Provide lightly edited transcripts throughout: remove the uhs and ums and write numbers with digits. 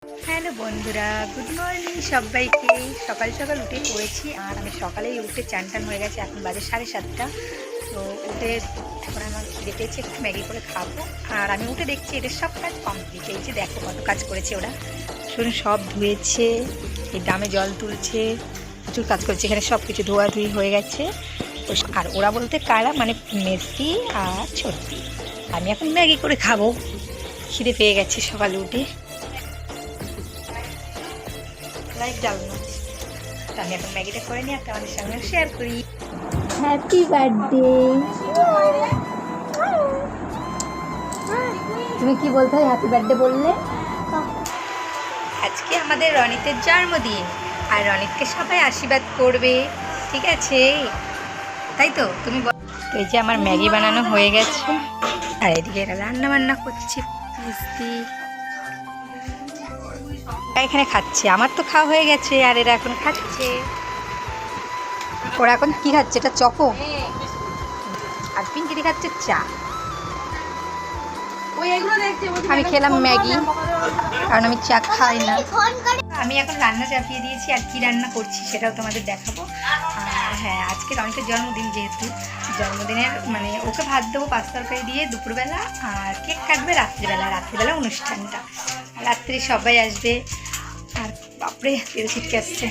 Hello বন্ধুরা, good morning সবাইকে। সকাল সকাল উঠে পড়েছি আর আমি সকালেই উঠে চান টান হয়ে গেছে। এখন বাজে 7:30। তো উঠে এখন আমার খিদে পেয়েছে, একটু ম্যাগি করে খাবো। আর আমি উঠে দেখছি এদের সব কাজ কমপ্লিট। এই যে দেখো কত কাজ করেছে ওরা। শুনুন, সব ধুয়েছে, এই ড্রামে জল তুলছে, প্রচুর কাজ করেছে। এখানে সব কিছু ধোয়াধুয়ি হয়ে গেছে। আর ওরা বলতে কারা, মানে মেসি আর ছোট্টি। আমি এখন ম্যাগি করে খাবো, খিদে পেয়ে গেছে সকালে উঠে। লাইক ডাল মাছ, তো আমি এখন ম্যাগিটা করে নিই আর তোমাদের সঙ্গে শেয়ার করি। Happy birthday. তুমি কি বলতে হয় হ্যাপি বার্থডে বললে? আজকে আমাদের রনিতের জন্মদিন, আর রনিতকে সবাই আশীর্বাদ করবে, ঠিক আছে? তাই তো তুমি তো এই যে আমার ম্যাগি বানানো হয়ে গেছে, আর এদিকে এরা রান্না বান্না করছে মিষ্টি। এখানে খাচ্ছে, আমার তো খাওয়া হয়ে গেছে আর এরা এখন খাচ্ছে। ওরা এখন কি খাচ্ছে? এটা চকো, আর পিঙ্কিদি খাচ্ছে চা। আমি খেলাম ম্যাগি, কারণ আমি চা খাই না। আমি এখন রান্না চাপিয়ে দিয়েছি, আর কি রান্না করছি সেটাও তোমাদের দেখাবো। আর হ্যাঁ, আজকে রনিকের জন্মদিন, যেহেতু জন্মদিনের মানে ওকে ভাত দেবো 5 তরকারি দিয়ে দুপুরবেলা, আর কেক কাটবে রাত্রিবেলা অনুষ্ঠানটা। রাত্রে সবাই আসবে, আর বাপরে তেল ছিটকে আসছে।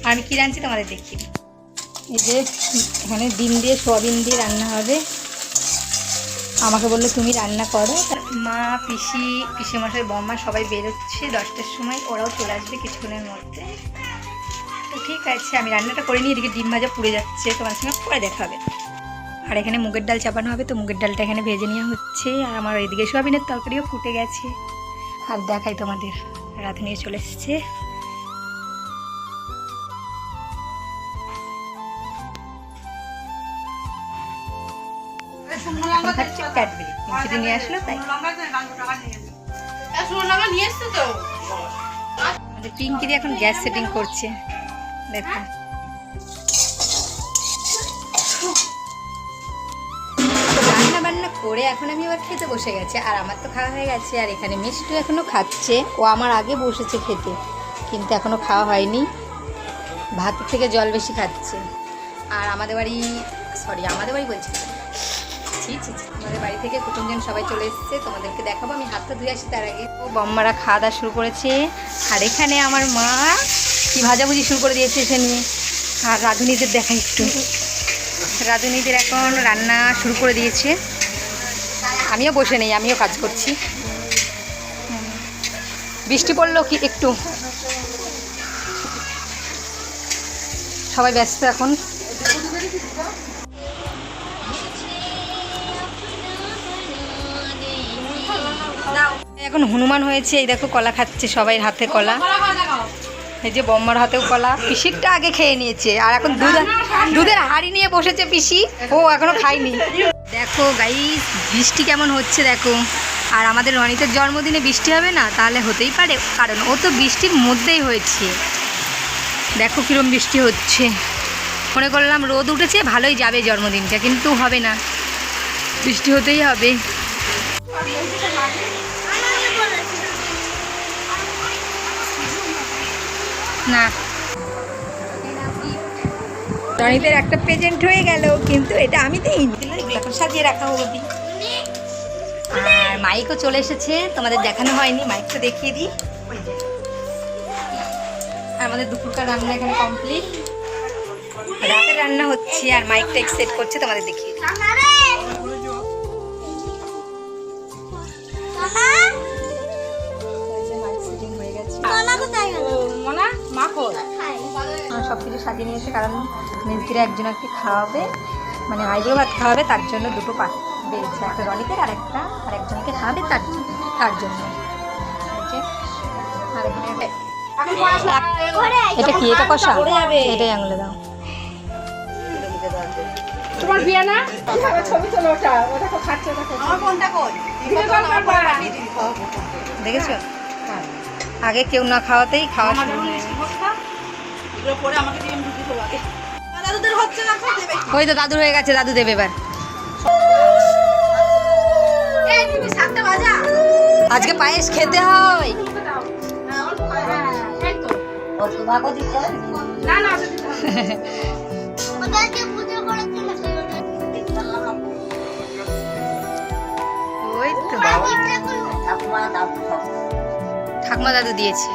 আর আমি কী রাঁধছি তোমাদের দেখি। এই যে এখানে ডিম দিয়ে সোয়াবিন দিয়ে রান্না হবে। আমাকে বললো তুমি রান্না করো। মা, পিসিমশাই, বম্মা সবাই বেরোচ্ছে 10টার সময়, ওরাও চলে আসবে কিছুক্ষণের মধ্যে। তো ঠিক আছে, আমি রান্নাটা করে নিই। এদিকে ডিম ভাজা পুড়ে যাচ্ছে, তোমার সঙ্গে পরে দেখা হবে। আর এখানে মুগের ডাল চাপানো হবে, তো মুগের ডালটা এখানে ভেজে নেওয়া হচ্ছে। আর আমার এদিকে সোয়াবিনের তরকারিও ফুটে গেছে। আর দেখাই তোমাদের, রাতে নিয়ে চলে এসছে। ক্যাডবেরি নিয়ে আসলো, তাই পিঙ্কি এখন গ্যাস সেটিং করছে। দেখো রান্না বান্না করে এখন আমি আবার খেতে বসে গেছি, আর আমার তো খাওয়া হয়ে গেছে। আর এখানে মিষ্টি এখনো খাচ্ছে, ও আমার আগে বসেছে খেতে, কিন্তু এখনো খাওয়া হয়নি। ভাতের থেকে জল বেশি খাচ্ছে। আর আমাদের বাড়ি বলছি, আমাদের বাড়ি থেকে কুটুমজন সবাই চলে এসেছে, তোমাদেরকে দেখাবো। আমি হাতটা ধুয়ে আসি তার আগে। ও বম্মারা খাওয়া দাওয়া শুরু করেছে, আর এখানে আমার মা কি ভাজাভুজি শুরু করে দিয়েছে এসে নিয়ে। আর রাঁধুনিদের দেখা একটু, রাঁধুনিদের এখন রান্না শুরু করে দিয়েছে। আমিও বসে নেই, আমিও কাজ করছি। বৃষ্টি পড়লো কি একটু, সবাই ব্যস্ত এখন। এখন হনুমান হয়েছে, এই দেখো কলা খাচ্ছে, সবাই হাতে কলা। এই যে বম্মার হাতেও কলা। পিসিরটা আগে খেয়ে নিয়েছে, আর এখন দুধের হাঁড়ি নিয়ে বসেছে পিসি, ও এখনো খায়নি। দেখো গাইস, বৃষ্টি কেমন হচ্ছে দেখো। আর আমাদের রনিতের জন্মদিনে বৃষ্টি হবে না? তাহলে হতেই পারে, কারণ ও তো বৃষ্টির মধ্যেই হয়েছে। দেখো কিরম বৃষ্টি হচ্ছে। মনে করলাম রোদ উঠেছে, ভালোই যাবে জন্মদিনটা, কিন্তু হবে না, বৃষ্টি হতেই হবে। না, রনিতের একটা প্রেজেন্ট হয়ে গেল, কিন্তু এটা আমি দিইনি, এখন সাজিয়ে রাখা হবে। আর মাইকও চলে এসেছে, তোমাদের দেখানো হয়নি, মাইকটা দেখিয়ে দিই। আমাদের দুপুরকার রান্না এখানে কমপ্লিট, রাতের রান্না হচ্ছে, আর মাইকটা সেট করছে, তোমাদের দেখিয়ে দিই। সব কিছু সাজিয়ে নিয়ে এসে, কারণ মিস্ত্রি একজন একটি খাওয়াবে, মানে আইবুড়ো ভাত খাওয়াবে, তার জন্য দুটো বেড়েছে, একটা রনিতের আর একজনকে খাওয়াবে তার জন্য। এটা কি? এটা কষা? এটাই আঙুলে দাও। তোমার বিয়ে না? দেখেছো, আগে কেউ না খাওয়াতেই খাওয়া শুরু হয়ে গেছে। ওই তো দাদুর হয়ে গেছে, দাদু দেবে এবার। আজকে পায়েস খেতে হয়। না না ওই তো ঠাকুমা দাদু দিয়েছে।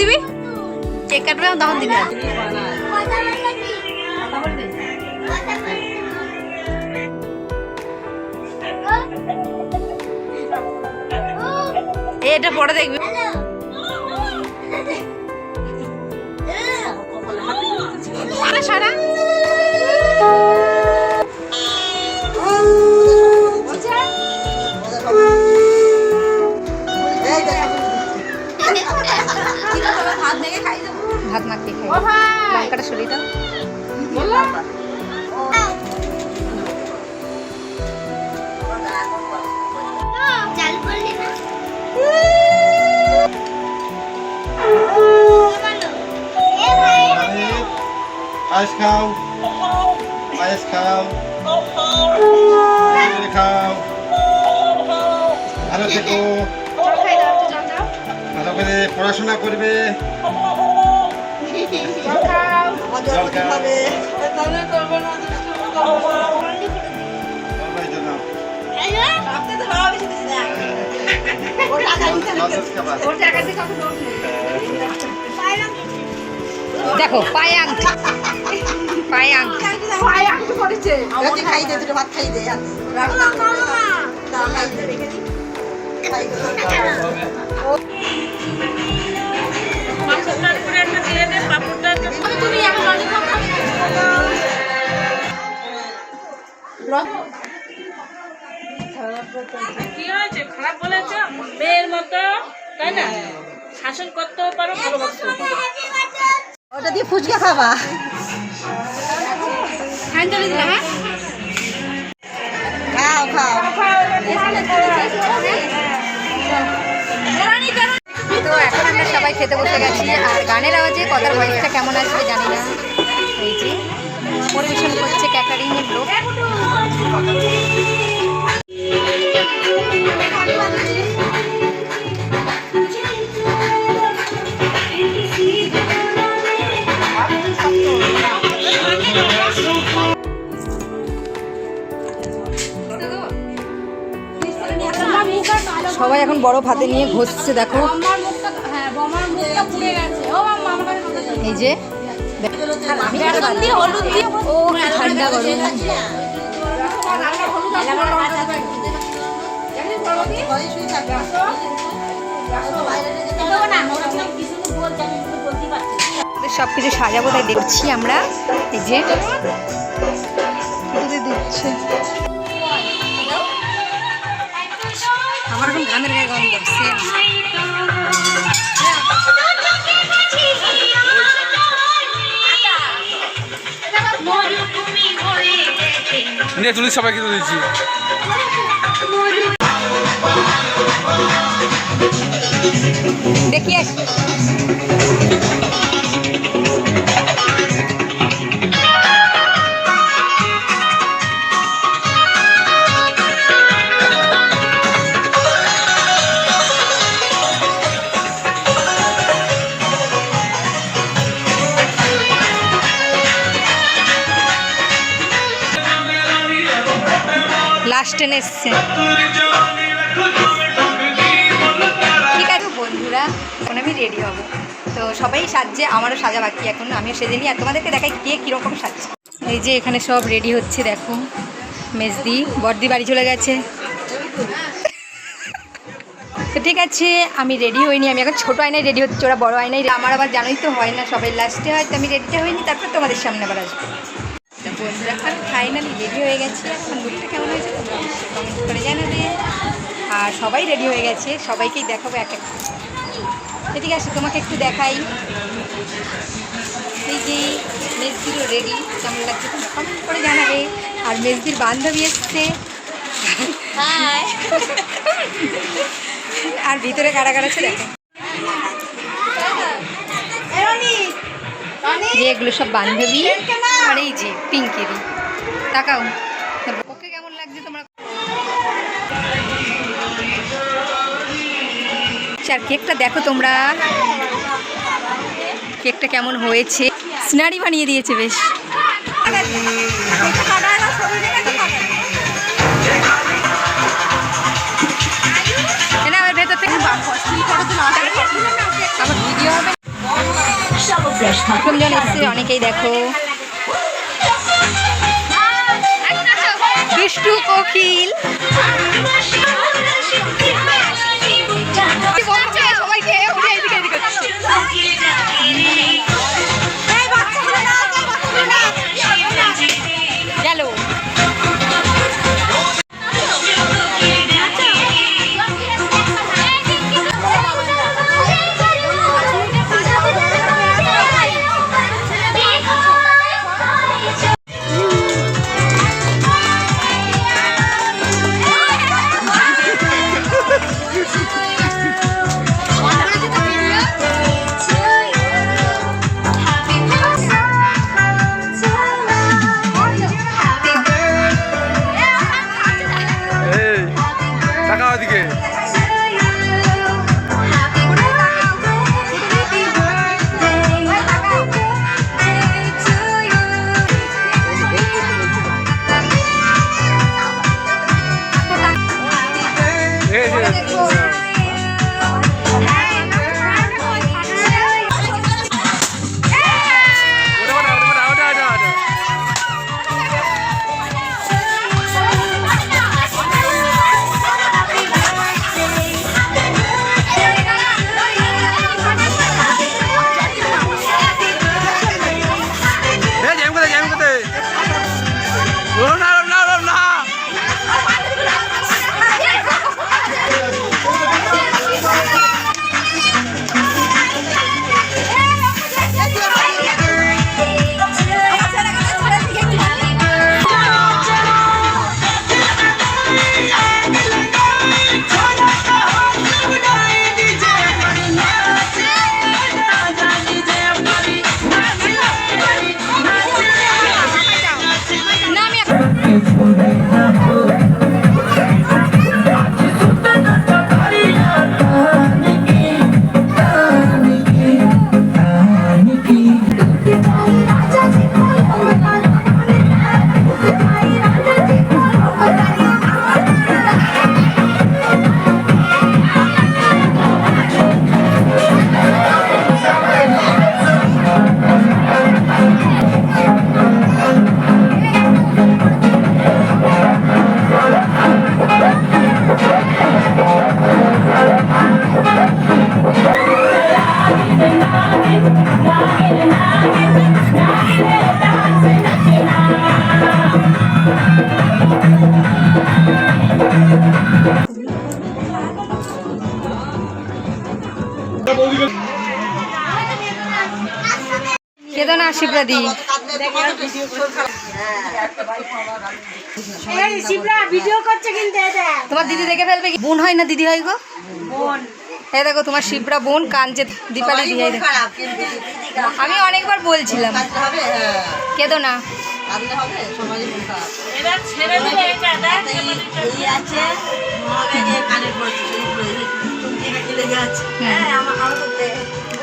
দিবি কেক কাটবে তখন দিবি এটা পরে দেখবি। সারা ভাত মাখিয়ে খাই লঙ্কাটা সরিয়ে দাও। আইস খাও আইস খাও খাও ভালো থেকো ভালো করে পড়াশোনা করবে জল খাও দেখো পায়ে আংটি পায়ে আংটি করেছে খাই দে দুটো ভাত খাই দে কি হয়েছে খারাপ বলেছে মেয়ের মতো তাই না শাসন করতেও পারো ভালোবাসতেও পারো। ওটা দিয়ে ফুচকা খাবা খান চলে দিলাম। খাও খাও তো এখন আমরা সবাই খেতে বসে গেছি আর গানের আওয়াজে কথার ভয়েসটা কেমন আসবে জানি না। এই যে পরিবেশন করছে ক্যাটারিং এর লোক। সবাই এখন বড় ভাতে নিয়ে ঘষছে দেখো। এই যে ও ঠান্ডা গরম সব কিছু সাজাবো তাই দেখছি আমরা। এই যে দিচ্ছে আমার এখন গানের গায়ে গন্ধ হচ্ছে। তুলি সবাইকে তো দিচ্ছি দেখি আসি লাস্ট টেনে এসছে। ঠিক আছে বন্ধুরা এখন আমি রেডি হব। তো সবাই সাজছে, আমারও সাজা বাকি এখন, আমিও সেজে নিই আর তোমাদেরকে দেখাই কে কীরকম সাজছে। এই যে এখানে সব রেডি হচ্ছে দেখো। মেজদি বড়দি বাড়ি চলে গেছে। তো ঠিক আছে আমি রেডি হইনি, আমি এখন ছোটো আয়নায় রেডি হচ্ছে, ওরা বড়ো আয়নায়। আমার আবার জানোই তো হয় না, সবাই লাস্টে হয়। তো আমি রেডিটা হইনি, তারপর তোমাদের সামনে আবার আসবো। বন্ধুরা এখন ফাইনালি রেডি হয়ে গেছি। এখন লুকটা কেমন হয়েছে কমেন্ট করে জানাবে। আর সবাই রেডি হয়ে গেছে, সবাইকেই দেখাবো এক এক। এদিকে আসে তোমাকে একটু দেখাই। এই যে মেজদিরও রেডি, কেমন লাগছে তোমরা কমেন্ট করে জানাবে। আর মেজদির বান্ধবী এসছে, আর ভিতরে কারা কারা আছে দেখো। যে এগুলো সব বান্ধবী, আর এই যে পিঙ্কেরই। তাকাও ওকে কেমন লাগছে তোমরা। আর কেকটা দেখো তোমরা, কেকটা কেমন হয়েছে। সিনারি বানিয়ে দিয়েছে বেশ। ভেতর থেকে আবার ভিডিও হবে। প্রথম জন এসছে অনেকেই দেখো, দুষ্টু কোকিল। চলো কেদো না শিবরাদি তোমার দিদি দেখে ফেলবে। বোন হয় না দিদি হয় গো? বোন। এই দেখো তোমার শিবরা বোন, কাঞ্চে দীপালি দিয়ে। আমি অনেকবার বলছিলাম কেদো না।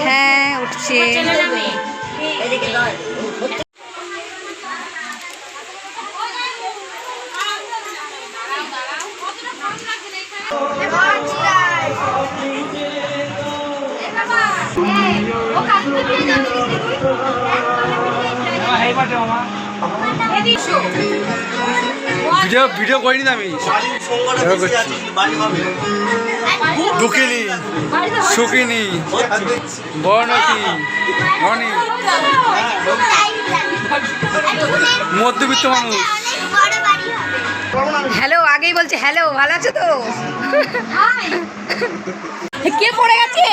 হ্যাঁ উঠছে। ভিডিও করিনি আমি, দুঃখিনী সুখিনী বর্ণকি রনি মধ্যবিত্ত মানুষ। হ্যালো, আগেই বলছে হ্যালো, ভালো আছো তো? কে পড়ে গেছে?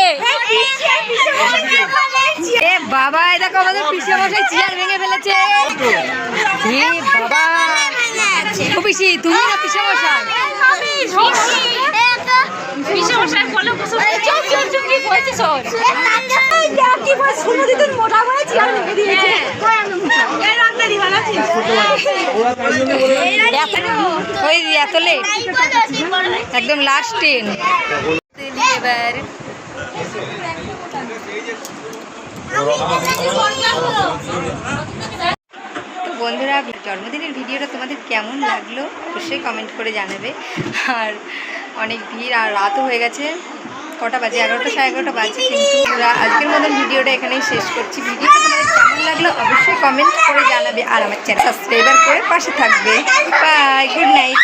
এ বাবা, এই দেখো আমাদের পিসে মশাই চেয়ার ভেঙে ফেলেছে। এ বাবা, ও পিসি, তুমি না পিসে মশাই? ওই এত লেট, একদম লাস্ট ট্রেন। এবার তো বন্ধুরা, জন্মদিনের ভিডিওটা তোমাদের কেমন লাগলো অবশ্যই কমেন্ট করে জানাবে। আর অনেক ভিড়, আর রাতও হয়ে গেছে, কটা বাজে? 11টা, 11:30 বাজে। কিন্তু আজকের মতন ভিডিওটা এখানেই শেষ করছি। ভিডিওটা তোমাদের কেমন লাগলো অবশ্যই কমেন্ট করে জানাবে, আর আমার চ্যানেল সাবস্ক্রাইবার করে পাশে থাকবে। Bye, good night.